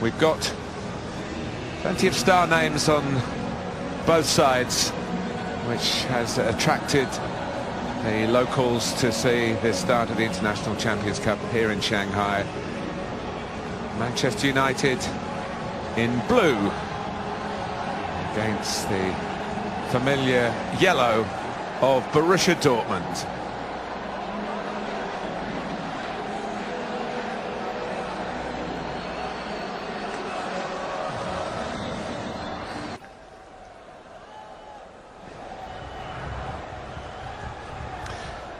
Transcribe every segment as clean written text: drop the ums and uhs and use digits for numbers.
We've got plenty of star names on both sides, which has attracted the locals to see the start of the International Champions Cup here in Shanghai. Manchester United in blue against the familiar yellow of Borussia Dortmund.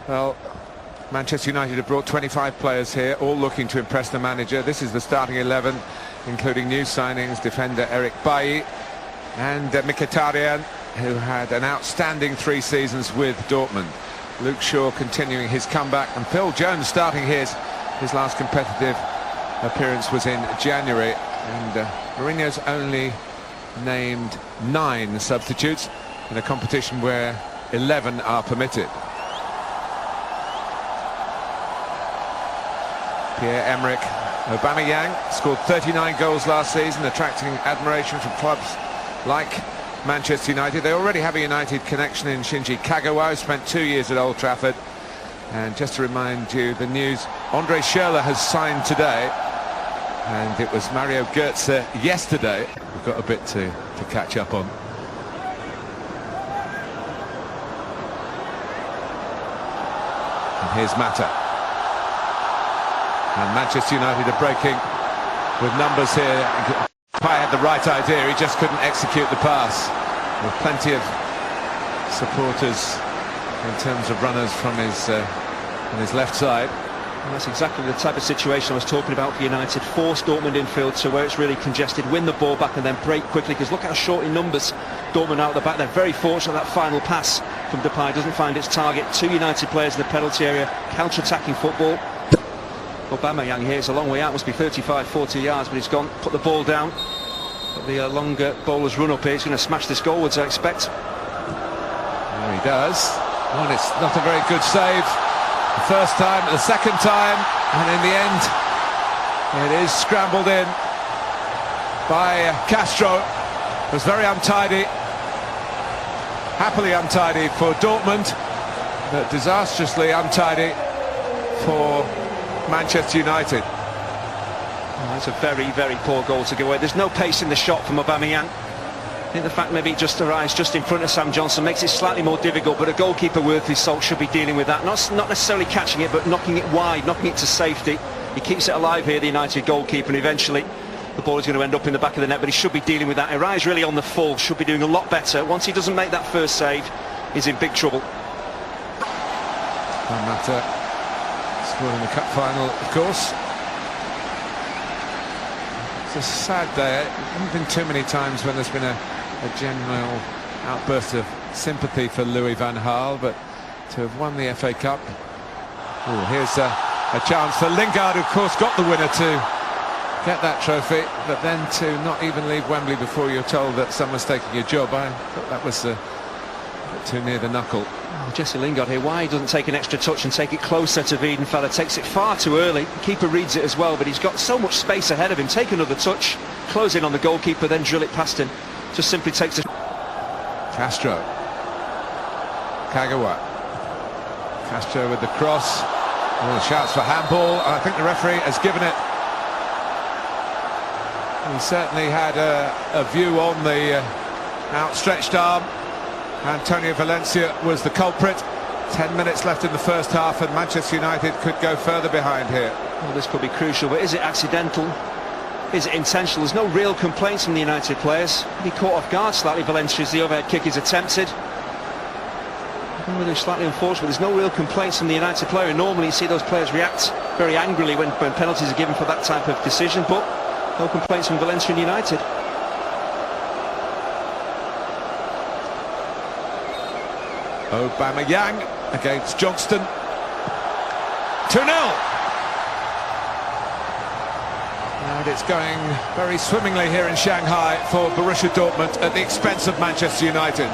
Well, Manchester United have brought 25 players here, all looking to impress the manager. This is the starting 11, including new signings, defender Eric Bailly and Mkhitaryan, who had an outstanding 3 seasons with Dortmund. Luke Shaw continuing his comeback, and Phil Jones starting his last competitive appearance was in January. And Mourinho's only named 9 substitutes in a competition where 11 are permitted. Pierre-Emerick Aubameyang scored 39 goals last season, attracting admiration from clubs like Manchester United. They already have a United connection in Shinji Kagawa, who spent 2 years at Old Trafford. And just to remind you, the news, Andre Schürrle has signed today, and it was Mario Götze yesterday. We've got a bit to catch up on. And here's Mata. And Manchester United are breaking with numbers here. Pai had the right idea, he just couldn't execute the pass. With plenty of supporters in terms of runners from his on his left side. And that's exactly the type of situation I was talking about for United. Force Dortmund infield to where it's really congested, win the ball back and then break quickly, because look how short in numbers Dortmund out the back. They're very fortunate that final pass from Depay doesn't find its target. 2 United players in the penalty area, counter-attacking football. Aubameyang here is a long way out, must be 35-40 yards, but he's gone, put the ball down. But the longer bowler's run up here, he's going to smash this goalwards, I expect. There he does. Oh, and it's not a very good save the first time, the second time, and in the end it is scrambled in by Castro. It was very untidy, happily untidy for Dortmund, but disastrously untidy for Manchester United. That's a very, very poor goal to give away. There's no pace in the shot from Aubameyang. I think the fact maybe it just arrives just in front of Sam Johnson makes it slightly more difficult, but a goalkeeper worth his salt should be dealing with that. Not necessarily catching it, but knocking it wide, knocking it to safety. He keeps it alive here, the United goalkeeper, and eventually the ball is going to end up in the back of the net, but he should be dealing with that. He arrives really on the full, should be doing a lot better. Once he doesn't make that first save, he's in big trouble. No matter. Scored in the cup final, of course. It's a sad day. There haven't been too many times when there's been a general outburst of sympathy for Louis van Gaal, but to have won the FA Cup. Oh, here's a chance for Lingard, who of course got the winner to get that trophy, but then to not even leave Wembley before you're told that someone's taking your job. I thought that was a bit too near the knuckle. Oh, Jesse Lingard here, why he doesn't take an extra touch and take it closer to Wiedenfeller? Takes it far too early. The keeper reads it as well, but he's got so much space ahead of him. Take another touch, close in on the goalkeeper, then drill it past him. Just simply takes a... Castro. Kagawa. Castro with the cross. Oh, shouts for handball. I think the referee has given it. He certainly had a view on the outstretched arm. Antonio Valencia was the culprit. 10 minutes left in the first half, and Manchester United could go further behind here. Well, this could be crucial, but is it accidental? Is it intentional? There's no real complaints from the United players. He caught off guard slightly, Valencia, as the overhead kick is attempted. I don't know whether it's slightly unfortunate, but there's no real complaints from the United player. And normally you see those players react very angrily when penalties are given for that type of decision, but no complaints from Valencia and United. Aubameyang against Johnston. 2-0. And it's going very swimmingly here in Shanghai for Borussia Dortmund at the expense of Manchester United.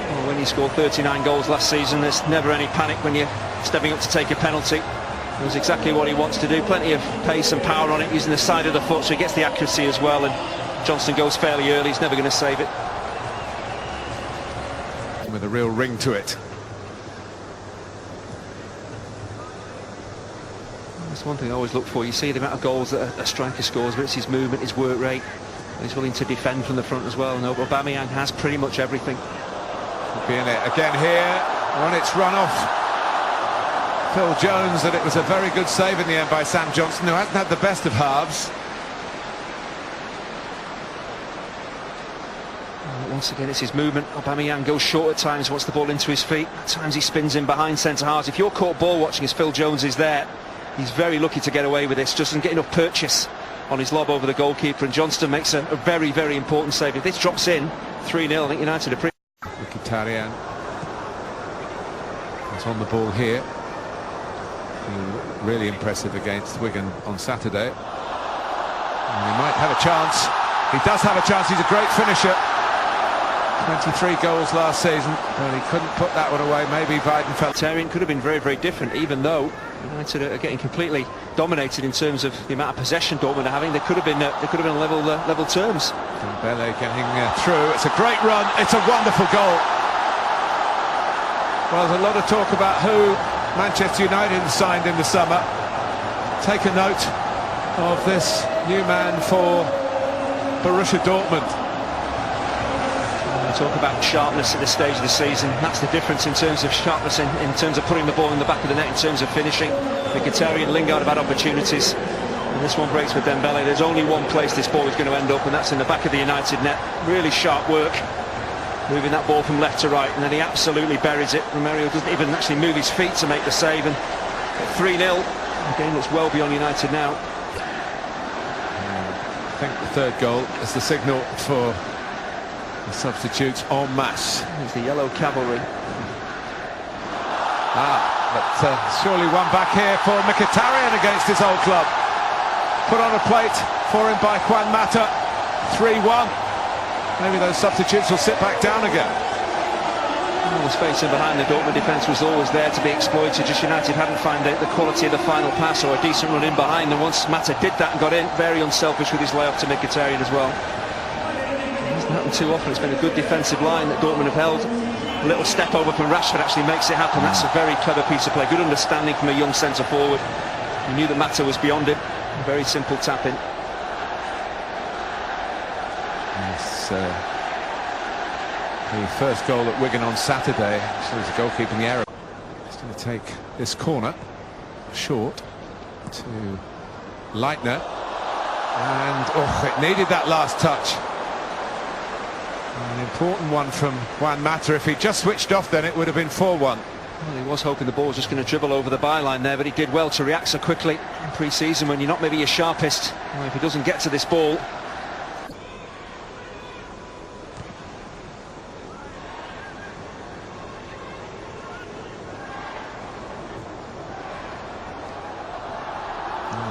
Well, when you scored 39 goals last season, there's never any panic when you're stepping up to take a penalty. Knows exactly what he wants to do. Plenty of pace and power on it, using the side of the foot, so he gets the accuracy as well. And Johnson goes fairly early. He's never going to save it. With a real ring to it. That's one thing I always look for. You see the amount of goals that a striker scores, but it's his movement, his work rate. He's willing to defend from the front as well. No, Aubameyang has pretty much everything. Could be in it again here. When it's run off Phil Jones, that it was a very good save in the end by Sam Johnson, who hasn't had the best of halves. Once again, it's his movement. Aubameyang goes short at times, wants the ball into his feet. At times he spins in behind centre halves. If you're caught ball watching as Phil Jones is there, he's very lucky to get away with this. Just doesn't get enough purchase on his lob over the goalkeeper, and Johnston makes a very, very important save. If this drops in 3-0, I think United are pretty... Mkhitaryan is on the ball here. Really impressive against Wigan on Saturday. And he might have a chance. He does have a chance. He's a great finisher. 23 goals last season, but he couldn't put that one away. Maybe Weidenfeld. Mkhitaryan could have been very, very different, even though United are getting completely dominated in terms of the amount of possession Dortmund are having. They could have been level terms. Dembele getting through. It's a great run. It's a wonderful goal. Well, there's a lot of talk about who Manchester United signed in the summer. Take a note of this new man for Borussia Dortmund. Talk about sharpness at this stage of the season. That's the difference in terms of sharpness, in terms of putting the ball in the back of the net, in terms of finishing. Mkhitaryan and Lingard have had opportunities, and this one breaks with Dembele. There's only one place this ball is going to end up, and that's in the back of the United net. Really sharp work, moving that ball from left to right, and then he absolutely buries it. Romero doesn't even actually move his feet to make the save, and 3-0. The game looks well beyond United now. I think the third goal is the signal for the substitutes en masse. It's the yellow cavalry. But surely one back here for Mkhitaryan against his old club. Put on a plate for him by Juan Mata. 3-1. Maybe those substitutes will sit back down again. Well, the space in behind the Dortmund defence was always there to be exploited. Just United hadn't found the quality of the final pass or a decent run in behind. And once Mata did that and got in, very unselfish with his layoff to Mkhitaryan as well. Happened too often. It's been a good defensive line that Dortmund have held. A little step over from Rashford actually makes it happen. That's a very clever piece of play. Good understanding from a young centre forward. He knew that Mata was beyond him. A very simple tap in. Yes, the first goal at Wigan on Saturday. So there's a goalkeeping error. He's going to take this corner short to Leitner, and it needed that last touch. An important one from Juan Mata. If he just switched off, then it would have been 4-1. Well, he was hoping the ball was just going to dribble over the byline there, but he did well to react so quickly in pre-season when you're not maybe your sharpest. Well, if he doesn't get to this ball.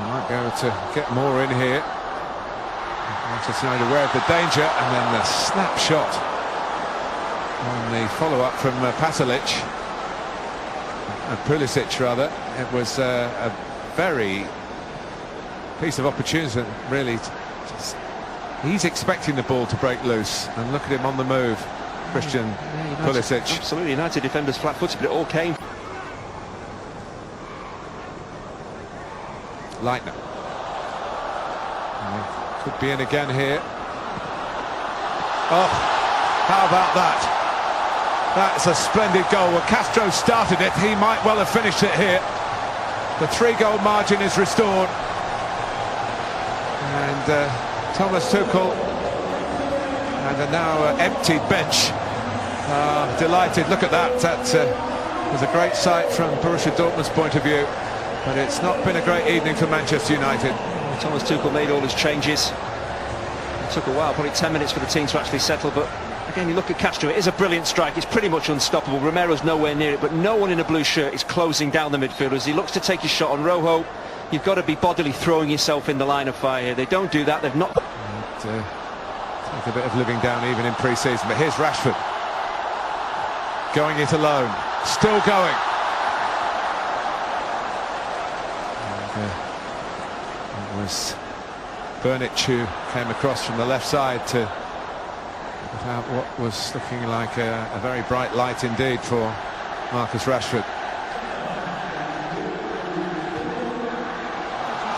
Might be able to get more in here. Manchester United aware of the danger, and then the snapshot on the follow-up from Pulisic rather. It was a very piece of opportunity, really. He's expecting the ball to break loose, and look at him on the move, Christian Pulisic. Absolutely, United defenders flat-footed, but it all came. Leitner. Could be in again here. Oh, how about that? That's a splendid goal. Well, Castro started it. He might well have finished it here. The 3-goal margin is restored. And Thomas Tuchel and a now empty bench delighted. Look at that. That was a great sight from Borussia Dortmund's point of view. But it's not been a great evening for Manchester United. Thomas Tuchel made all his changes. It took a while, probably 10 minutes for the team to actually settle, but again, you look at Castro, it is a brilliant strike. It's pretty much unstoppable. Romero's nowhere near it, but no one in a blue shirt is closing down the midfielders. He looks to take his shot on Rojo. You've got to be bodily throwing yourself in the line of fire here. They don't do that. They've not... Take a bit of living down even in pre-season, but here's Rashford. Going it alone. Still going. was Burnich who came across from the left side to put out what was looking like a very bright light indeed for Marcus Rashford.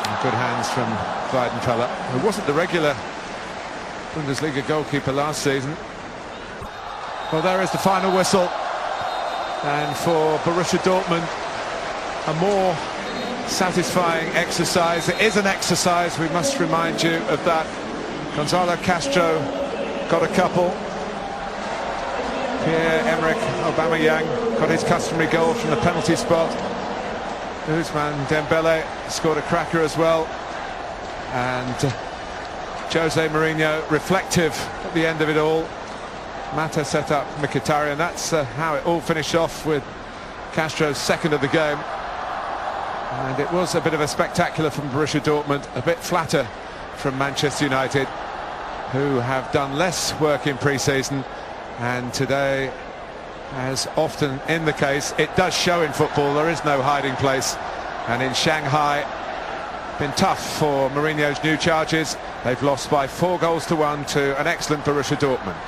And good hands from Weidenfeller, who wasn't the regular Bundesliga goalkeeper last season. Well, there is the final whistle, and for Borussia Dortmund, a more satisfying exercise. It is an exercise, we must remind you of that. Gonzalo Castro got a couple. Pierre-Emerick Aubameyang got his customary goal from the penalty spot. Ousmane Dembele scored a cracker as well. And Jose Mourinho reflective at the end of it all. Mata set up Mkhitaryan. That's how it all finished off, with Castro's second of the game. And it was a bit of a spectacular from Borussia Dortmund, a bit flatter from Manchester United, who have done less work in pre-season. And today, as often in the case, it does show in football. There is no hiding place. And in Shanghai, been tough for Mourinho's new charges. They've lost by 4 goals to 1 to an excellent Borussia Dortmund.